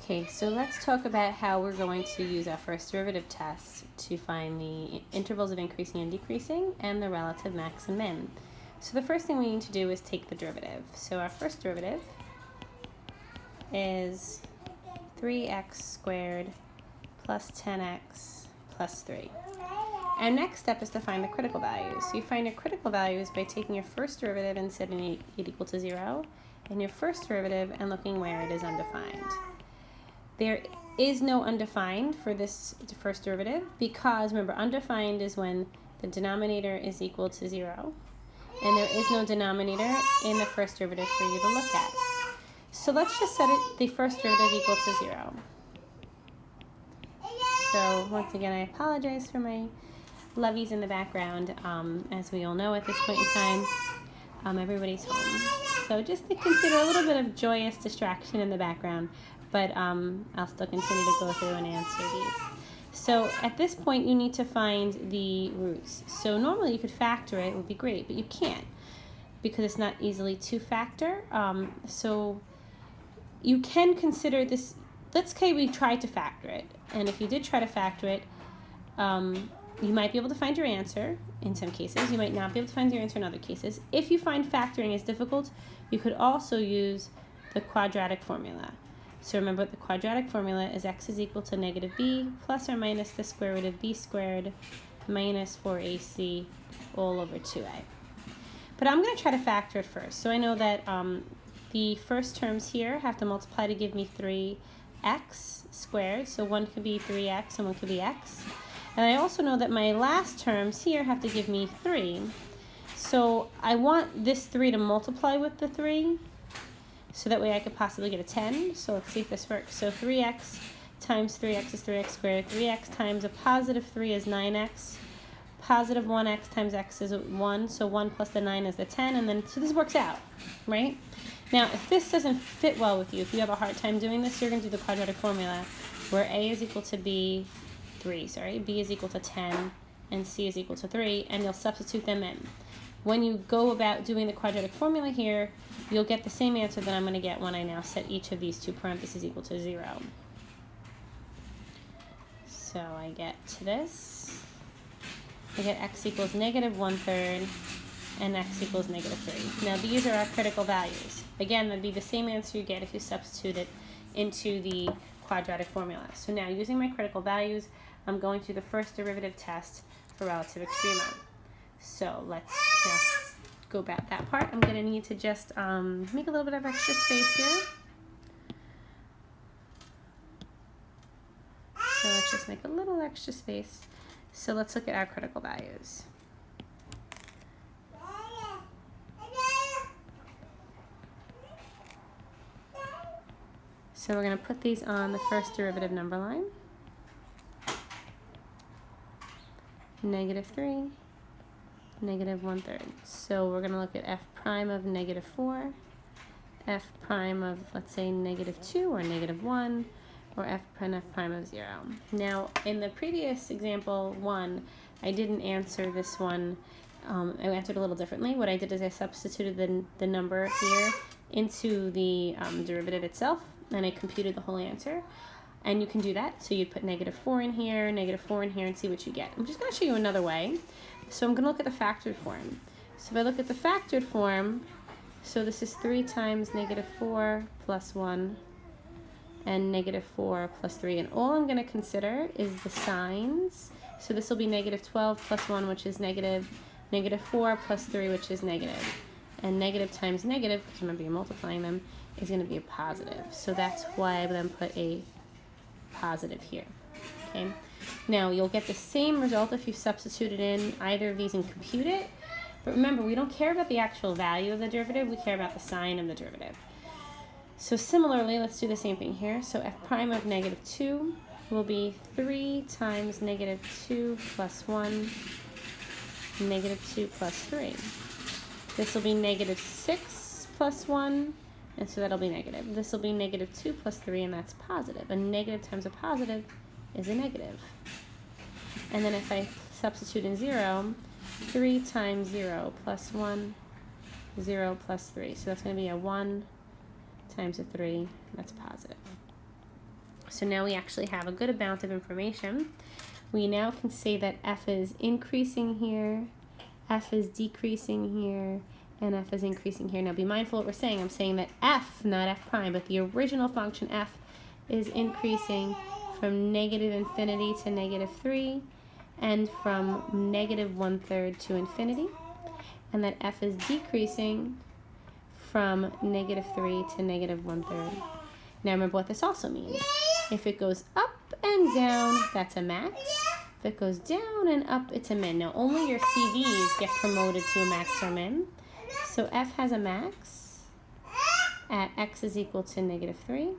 Okay, so let's talk about how we're going to use our first derivative test to find the intervals of increasing and decreasing and the relative max and min. So the first thing we need to do is take the derivative. So our first derivative is 3x squared plus 10x plus 3. Our next step is to find the critical values. So you find your critical values by taking your first derivative and setting it equal to 0, and your first derivative and looking where it is undefined. There is no undefined for this first derivative because, remember, undefined is when the denominator is equal to 0, and there is no denominator in the first derivative for you to look at. So let's just set the first derivative equal to 0. So once again, I apologize for my lovies in the background. As we all know at this point in time, everybody's home. So just to consider a little bit of joyous distraction in the background, but I'll still continue to go through and answer these. So at this point, you need to find the roots. So normally you could factor it would be great, but you can't because it's not easily to factor. So you can consider this. Let's say we tried to factor it, and if you did try to factor it, you might be able to find your answer in some cases. You might not be able to find your answer in other cases. If you find factoring is difficult, you could also use the quadratic formula. So remember, the quadratic formula is x is equal to negative b plus or minus the square root of b squared minus 4ac all over 2a. But I'm going to try to factor it first. So I know that the first terms here have to multiply to give me 3x squared. So one could be 3x and one could be x. And I also know that my last terms here have to give me 3. So I want this 3 to multiply with the 3, so that way I could possibly get a 10. So let's see if this works. So 3x times 3x is 3x squared. 3x times a positive 3 is 9x. Positive 1x times x is 1. So 1 plus the 9 is the 10. And then, so this works out, right? Now, if this doesn't fit well with you, if you have a hard time doing this, you're going to do the quadratic formula where a is equal to b, b is equal to 10, and c is equal to 3, and you'll substitute them in. When you go about doing the quadratic formula here, you'll get the same answer that I'm going to get when I now set each of these two parentheses equal to 0. So I get to this. I get x equals negative 1/3 and x equals negative 3. Now these are our critical values. Again, that'd be the same answer you get if you substitute it into the quadratic formula. So now using my critical values, I'm going to the first derivative test for relative extrema. So let's now go back that part. I'm going to need to just make a little bit of extra space here. So let's just make a little extra space. So let's look at our critical values. So we're going to put these on the first derivative number line. Negative 3. Negative 1/3. So we're going to look at f prime of negative 4, f prime of, let's say, negative 2 or negative 1, or f prime of 0. Now, in the previous example 1, I didn't answer this one. I answered a little differently. What I did is I substituted the number here into the derivative itself, and I computed the whole answer. And you can do that. So you'd put negative 4 in here, negative 4 in here, and see what you get. I'm just going to show you another way. So I'm going to look at the factored form. So if I look at the factored form, so this is 3 times negative 4 plus 1 and negative 4 plus 3. And all I'm going to consider is the signs. So this will be negative 12 plus 1, which is negative, negative 4 plus 3, which is negative. And negative times negative, because remember you're multiplying them, is going to be a positive. So that's why I then put a positive here. Okay. Now you'll get the same result if you substituted in either of these and compute it. But remember, we don't care about the actual value of the derivative, we care about the sign of the derivative. So similarly, let's do the same thing here. So f prime of negative 2 will be 3 times negative 2 plus 1, negative 2 plus 3. This will be negative 6 plus 1, and so that'll be negative. This will be negative 2 plus 3, and that's positive. A negative times a positive is a negative. And then if I substitute in 0, 3 times 0 plus 1, 0 plus 3. So that's going to be a 1 times a 3, that's positive. So now we actually have a good amount of information. We now can say that f is increasing here, f is decreasing here, and f is increasing here. Now be mindful what we're saying. I'm saying that f, not f prime, but the original function f is increasing from negative infinity to negative 3 and from negative 1/3 to infinity, and that f is decreasing from negative 3 to negative 1/3. Now remember what this also means. If it goes up and down, that's a max. If it goes down and up, it's a min. Now only your CVs get promoted to a max or min. So f has a max at x is equal to negative 3,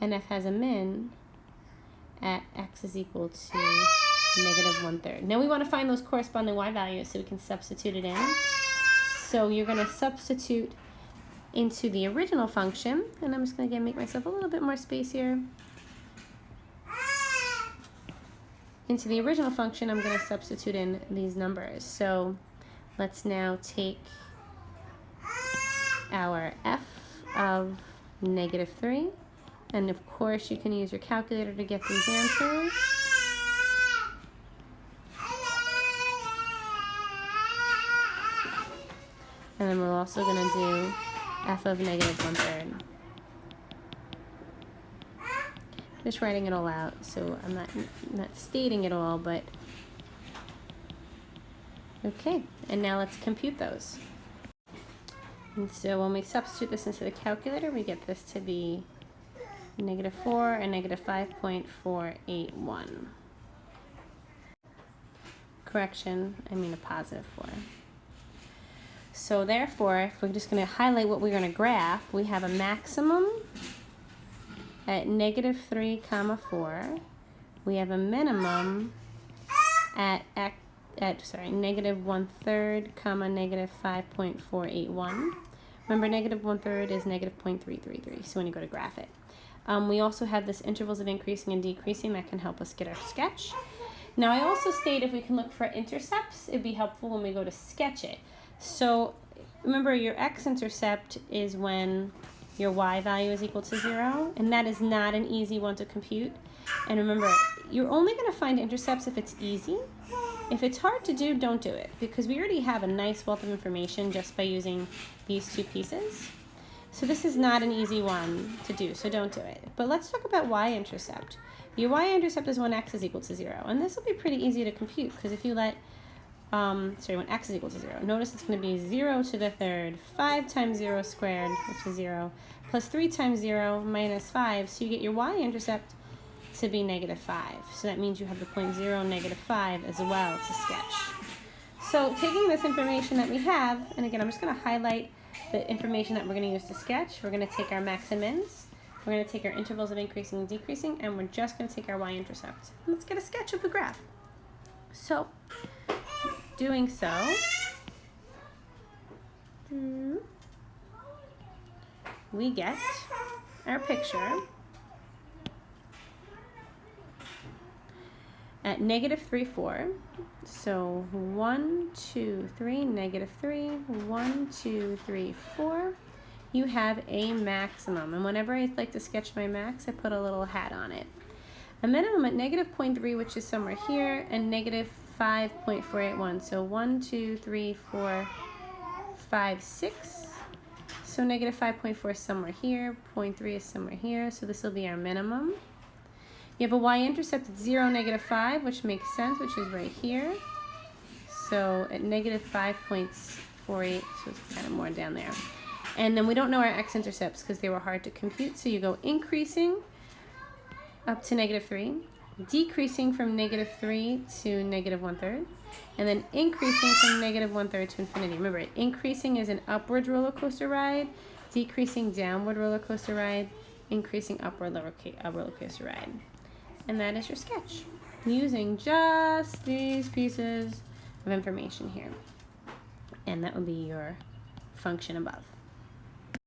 and f has a min at x is equal to negative 1/3. Now we want to find those corresponding y values so we can substitute it in. So you're going to substitute into the original function, and I'm just going to make myself a little bit more space here. Into the original function, I'm going to substitute in these numbers. So let's now take our f of negative 3, and of course you can use your calculator to get these answers. And then we're also going to do f of negative 1/3. Just writing it all out, so I'm not stating it all, but okay. And now let's compute those. And so when we substitute this into the calculator, we get this to be negative 4 and negative 5.481. Correction, I mean a positive 4. So therefore, if we're just going to highlight what we're going to graph, we have a maximum at negative 3, 4. We have a minimum at negative 1/3, negative 5.481. Remember, negative 1/3 is negative 0.333, so when you go to graph it. We also have this intervals of increasing and decreasing that can help us get our sketch. Now, I also state if we can look for intercepts, it'd be helpful when we go to sketch it. So remember, your x-intercept is when your y value is equal to 0, and that is not an easy one to compute. And remember, you're only going to find intercepts if it's easy. If it's hard to do, don't do it, because we already have a nice wealth of information just by using these two pieces. So this is not an easy one to do, so don't do it. But let's talk about y-intercept. Your y-intercept is when x is equal to 0, and this will be pretty easy to compute, because if you let when x is equal to 0. Notice it's going to be 0 to the 3rd, 5 times 0 squared, which is 0, plus 3 times 0 minus 5. So you get your y-intercept to be negative 5. So that means you have the point 0, negative 5 as well to sketch. So taking this information that we have, and again, I'm just going to highlight the information that we're going to use to sketch. We're going to take our max and mins. We're going to take our intervals of increasing and decreasing, and we're just going to take our y-intercept. Let's get a sketch of the graph. So doing so, we get our picture at negative 3, 4. So 1, 2, 3, negative 3, 1, 2, 3, 4. You have a maximum, and whenever I like to sketch my max, I put a little hat on it. A minimum at negative 0.3, which is somewhere here, and negative 5.481. So 1, 2, 3, 4, 5, 6. So negative 5.4 is somewhere here, 0.3 is somewhere here, so this will be our minimum. You have a y-intercept at 0, negative 5, which makes sense, which is right here. So at negative 5.48, so it's kind of more down there. And then we don't know our x-intercepts because they were hard to compute, so you go increasing up to negative 3, decreasing from negative 3 to negative 1/3, and then increasing from negative 1/3 to infinity. Remember, increasing is an upward roller coaster ride, decreasing downward roller coaster ride, increasing upward roller coaster ride. And that is your sketch, using just these pieces of information here. And that would be your function above.